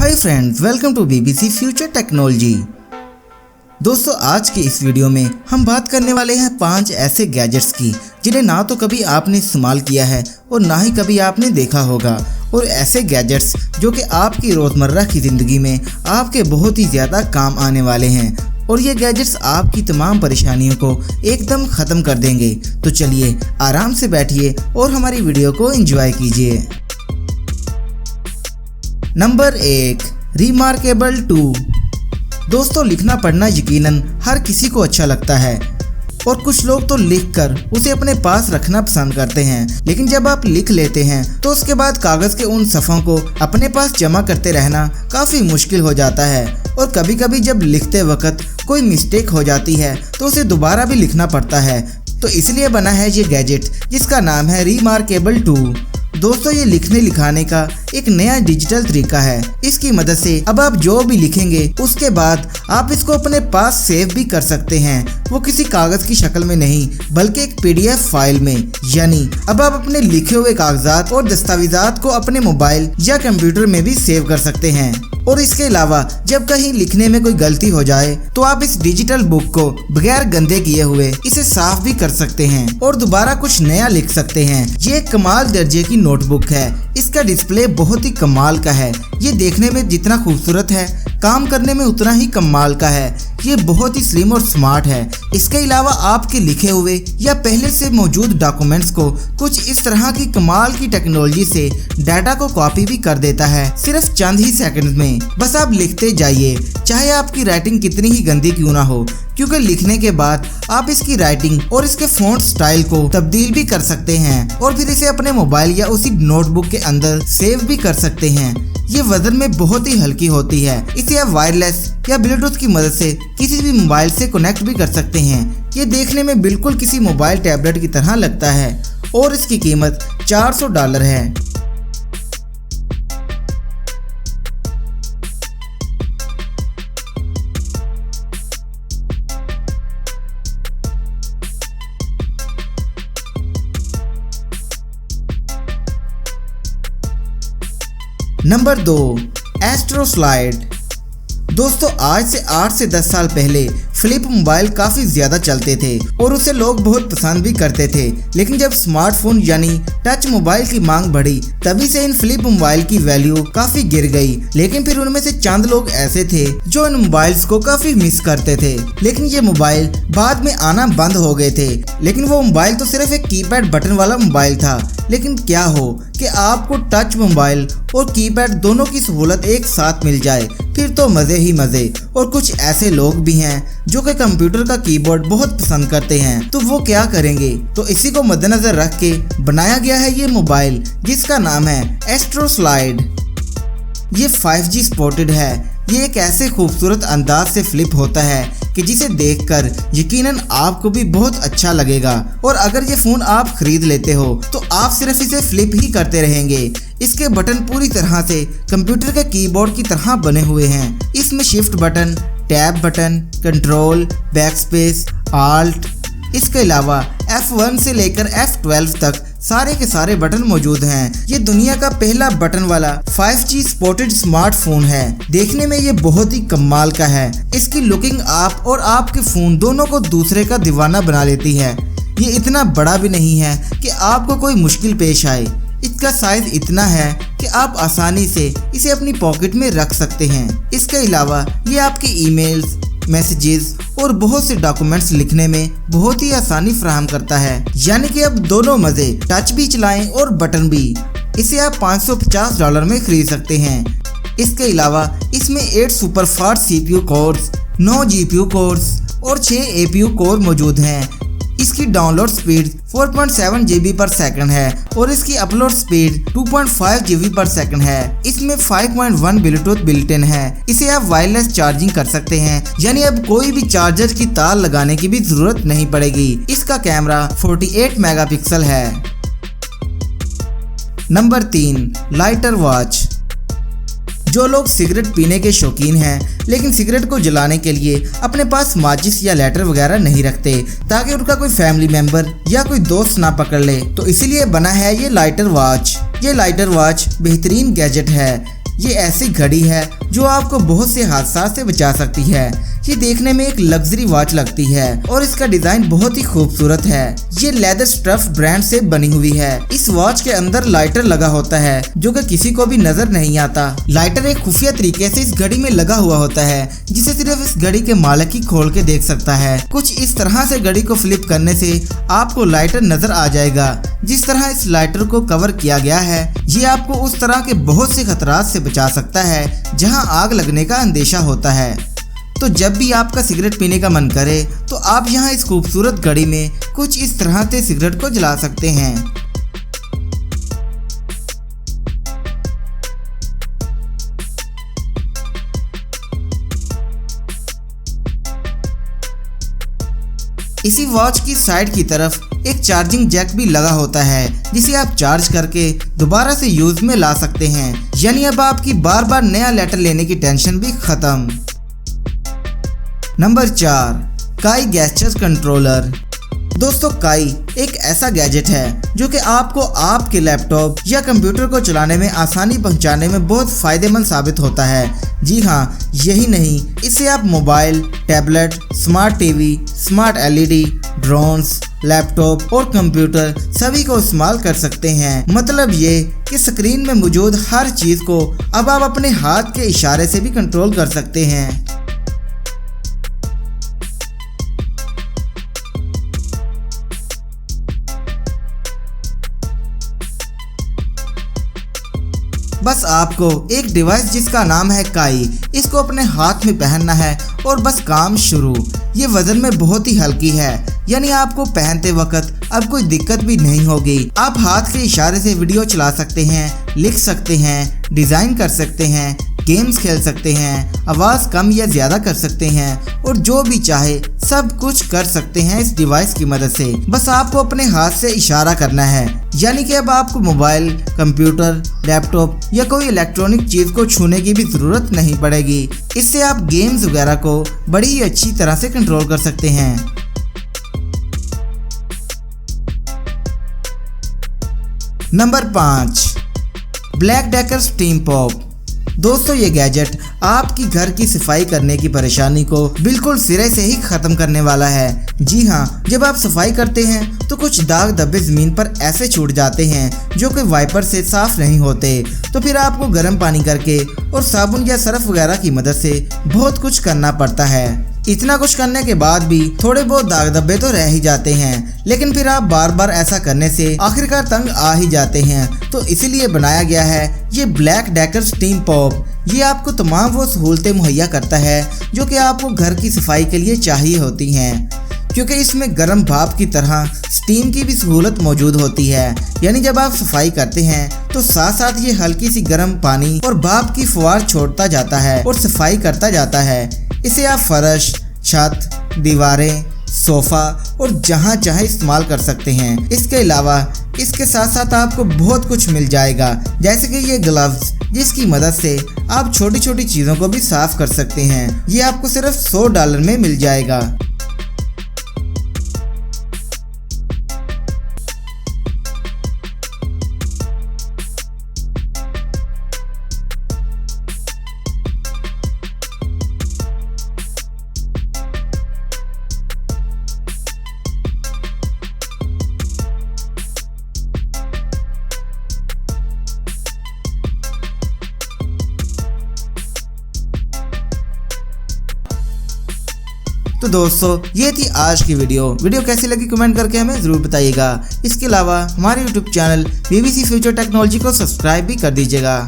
Hi friends, welcome to BBC future technology. दोस्तों, आज की इस वीडियो में हम बात करने वाले हैं 5 ऐसे गैजेट्स की जिन्हें ना तो कभी आपने इस्तेमाल किया है और ना ही कभी आपने देखा होगा, और ऐसे गैजेट्स जो कि आपकी रोज़मर्रा की ज़िंदगी में आपके बहुत ही ज़्यादा काम आने वाले हैं, और ये गैजेट्स आपकी तमाम परेशानियों को एकदम ख़त्म कर देंगे। तो चलिए आराम से बैठिए और हमारी वीडियो को एंजॉय कीजिए। Number 1, remarkable 2। दोस्तों, लिखना पढ़ना यकीनन हर किसी को अच्छा लगता है और कुछ लोग तो लिखकर उसे अपने पास रखना पसंद करते हैं, लेकिन जब आप लिख लेते हैं तो उसके बाद कागज़ के उन सफ़ों को अपने पास जमा करते रहना काफ़ी मुश्किल हो जाता है, और कभी कभी जब लिखते वक्त कोई मिस्टेक हो जाती है तो उसे दोबारा भी लिखना पड़ता है। तो इसलिए बना है ये गैजेट जिसका नाम है रिमार्केबल 2। दोस्तों, ये लिखने लिखाने का एक नया डिजिटल तरीका है। इसकी मदद से अब आप जो भी लिखेंगे उसके बाद आप इसको अपने पास सेव भी कर सकते हैं, वो किसी कागज़ की शक्ल में नहीं बल्कि एक PDF फाइल में। यानी अब आप अपने लिखे हुए कागजात और दस्तावेजात को अपने मोबाइल या कंप्यूटर में भी सेव कर सकते हैं। और इसके अलावा जब कहीं लिखने में कोई गलती हो जाए तो आप इस डिजिटल बुक को बगैर गंदे किए हुए इसे साफ भी कर सकते हैं और दोबारा कुछ नया लिख सकते हैं। ये एक कमाल दर्जे की नोटबुक है। इसका डिस्प्ले बहुत ही कमाल का है। ये देखने में जितना खूबसूरत है, काम करने में उतना ही कमाल का है। ये बहुत ही स्लिम और स्मार्ट है। इसके अलावा आपके लिखे हुए या पहले से मौजूद डॉक्यूमेंट्स को कुछ इस तरह की कमाल की टेक्नोलॉजी से डाटा को कॉपी भी कर देता है सिर्फ चंद ही सेकंड में। बस आप लिखते जाइए, चाहे आपकी राइटिंग कितनी ही गंदी क्यों ना हो, क्योंकि लिखने के बाद आप इसकी राइटिंग और इसके फ़ॉन्ट स्टाइल को तब्दील भी कर सकते हैं और फिर इसे अपने मोबाइल या उसी नोटबुक के अंदर सेव भी कर सकते हैं। ये वजन में बहुत ही हल्की होती है। इसे आप वायरलेस या ब्लूटूथ की मदद से किसी भी मोबाइल से कनेक्ट भी कर सकते हैं। ये देखने में बिल्कुल किसी मोबाइल टैबलेट की तरह लगता है और इसकी कीमत $400 है। Number 2, astro slide. दोस्तों, आज से 8 से 10 साल पहले फ्लिप मोबाइल काफ़ी ज़्यादा चलते थे और उसे लोग बहुत पसंद भी करते थे, लेकिन जब स्मार्टफोन यानी टच मोबाइल की मांग बढ़ी तभी से इन फ्लिप मोबाइल की वैल्यू काफ़ी गिर गई। लेकिन फिर उनमें से चंद लोग ऐसे थे जो इन मोबाइल्स को काफ़ी मिस करते थे, लेकिन ये मोबाइल बाद में आना बंद हो गए थे। लेकिन वो मोबाइल तो सिर्फ एक कीपैड बटन वाला मोबाइल था, लेकिन क्या हो कि आपको टच मोबाइल और कीपैड दोनों की सहूलत एक साथ मिल जाए, फिर तो मज़े ही मज़े। और कुछ ऐसे लोग भी हैं जो कि कंप्यूटर का कीबोर्ड बहुत पसंद करते हैं, तो वो क्या करेंगे? तो इसी को मद्देनजर रख के बनाया गया है ये मोबाइल जिसका नाम है एस्ट्रो स्लाइड। ये 5G सपोर्टेड है। ये एक ऐसे खूबसूरत अंदाज से फ्लिप होता है कि जिसे देखकर यकीनन आपको भी बहुत अच्छा लगेगा, और अगर ये फ़ोन आप खरीद लेते हो तो आप सिर्फ इसे फ्लिप ही करते रहेंगे। इसके बटन पूरी तरह से कंप्यूटर के कीबोर्ड की तरह बने हुए हैं। इसमें shift button, tab button, control, backspace, alt, इसके अलावा F1 से लेकर F12 तक सारे के सारे बटन मौजूद हैं। ये दुनिया का पहला बटन वाला 5G सपोर्टेड स्मार्टफोन है। देखने में ये बहुत ही कमाल का है। इसकी लुकिंग आप और आपके फ़ोन दोनों को दूसरे का दीवाना बना लेती है। ये इतना बड़ा भी नहीं है कि आपको कोई मुश्किल पेश आए। इसका साइज इतना है कि आप आसानी से इसे अपनी पॉकेट में रख सकते हैं। इसके अलावा ये आपके ईमेल्स, मैसेजेस और बहुत से डॉक्यूमेंट्स लिखने में बहुत ही आसानी फराहम करता है। यानी कि अब दोनों मज़े, टच भी चलाएं और बटन भी। इसे आप $550 में खरीद सकते हैं। इसके अलावा इसमें 8 superfast CPU course, 9 GPU course और 6 APU कोर मौजूद हैं। इसकी डाउनलोड स्पीड 4.7 GB पर सेकंड है और इसकी अपलोड स्पीड 2.5 GB पर सेकंड है। इसमें 5.1 ब्लूटूथ बिल्ट इन है। इसे आप वायरलेस चार्जिंग कर सकते हैं, यानी अब कोई भी चार्जर की तार लगाने की भी जरूरत नहीं पड़ेगी। इसका कैमरा 48 मेगापिक्सल है। Number 3, lighter watch. जो लोग सिगरेट पीने के शौकीन हैं लेकिन सिगरेट को जलाने के लिए अपने पास माचिस या लाइटर वगैरह नहीं रखते ताकि उनका कोई फैमिली मेंबर या कोई दोस्त ना पकड़ ले, तो इसीलिए बना है ये लाइटर वॉच। ये लाइटर वॉच बेहतरीन गैजेट है। ये ऐसी घड़ी है जो आपको बहुत से हादसा से बचा सकती है। ये देखने में एक लग्जरी वॉच लगती है और इसका डिजाइन बहुत ही खूबसूरत है। ये लेदर स्टफ ब्रांड से बनी हुई है। इस वॉच के अंदर लाइटर लगा होता है जो कि किसी को भी नजर नहीं आता। लाइटर एक खुफिया तरीके से इस घड़ी में लगा हुआ होता है जिसे सिर्फ इस घड़ी के मालिक ही खोल के देख सकता है। कुछ इस तरह से घड़ी को फ्लिप करने से आपको लाइटर नजर आ जाएगा। जिस तरह इस लाइटर को कवर किया गया है ये आपको उस तरह के बहुत से खतरात से बचा सकता है जहां आग लगने का अंदेशा होता है। तो जब भी आपका सिगरेट पीने का मन करे तो आप यहां इस खूबसूरत घड़ी में कुछ इस तरह से सिगरेट को जला सकते हैं। इसी वॉच की साइड की तरफ एक चार्जिंग जैक भी लगा होता है जिसे आप चार्ज करके दोबारा से यूज में ला सकते हैं। यानी अब आपकी बार बार नया लेटर लेने की टेंशन भी खत्म। नंबर 4, काई गेस्चर कंट्रोलर। दोस्तों काई एक ऐसा गैजेट है जो कि आपको आपके लैपटॉप या कंप्यूटर को चलाने में आसानी पहुंचाने में बहुत फायदेमंद साबित होता है। जी हाँ, यही नहीं, इसे आप mobile, tablet, smart TV, smart LED, drones, laptop और कंप्यूटर सभी को इस्तेमाल कर सकते हैं। मतलब ये कि स्क्रीन में मौजूद हर चीज को अब आप अपने हाथ के इशारे से भी कंट्रोल कर सकते हैं। बस आपको एक डिवाइस जिसका नाम है काई, इसको अपने हाथ में पहनना है और बस काम शुरू। ये वजन में बहुत ही हल्की है, यानी आपको पहनते वक्त अब कोई दिक्कत भी नहीं होगी। आप हाथ के इशारे से वीडियो चला सकते हैं, लिख सकते हैं, डिजाइन कर सकते हैं, गेम्स खेल सकते हैं, आवाज़ कम या ज़्यादा कर सकते हैं और जो भी चाहे सब कुछ कर सकते हैं इस डिवाइस की मदद से। बस आपको अपने हाथ से इशारा करना है। यानी कि अब आपको मोबाइल, कंप्यूटर, लैपटॉप या कोई इलेक्ट्रॉनिक चीज़ को छूने की भी ज़रूरत नहीं पड़ेगी। इससे आप गेम्स वगैरह को बड़ी ही अच्छी तरह से कंट्रोल कर सकते हैं। Number 5, black decker steam pop. दोस्तों ये गैजेट आपकी घर की सफाई करने की परेशानी को बिल्कुल सिरे से ही खत्म करने वाला है। जी हाँ, जब आप सफाई करते हैं तो कुछ दाग धब्बे जमीन पर ऐसे छूट जाते हैं जो कि वाइपर से साफ नहीं होते। तो फिर आपको गर्म पानी करके और साबुन या सर्फ वगैरह की मदद से बहुत कुछ करना पड़ता है। इतना कुछ करने के बाद भी थोड़े बहुत दाग धब्बे तो रह ही जाते हैं, लेकिन फिर आप बार बार ऐसा करने से आखिरकार तंग आ ही जाते हैं। तो इसीलिए बनाया गया है ये ब्लैक डेकर स्टीम पॉप। ये आपको तमाम वो सहूलतें मुहैया करता है जो कि आपको घर की सफाई के लिए चाहिए होती हैं, क्योंकि इसमें गर्म भाप की तरह स्टीम की भी सहूलत मौजूद होती है। यानी जब आप सफाई करते हैं तो साथ साथ ये हल्की सी गर्म पानी और भाप की फुहार छोड़ता जाता है और सफाई करता जाता है। इसे आप फर्श, छत, दीवारें, सोफ़ा और जहां चाहे इस्तेमाल कर सकते हैं। इसके अलावा इसके साथ साथ आपको बहुत कुछ मिल जाएगा, जैसे कि ये ग्लव्स जिसकी मदद से आप छोटी छोटी चीज़ों को भी साफ कर सकते हैं। ये आपको सिर्फ $100 में मिल जाएगा। तो दोस्तों ये थी आज की वीडियो कैसी लगी कमेंट करके हमें ज़रूर बताइएगा। इसके अलावा हमारे YouTube channel BBC future technology को सब्सक्राइब भी कर दीजिएगा।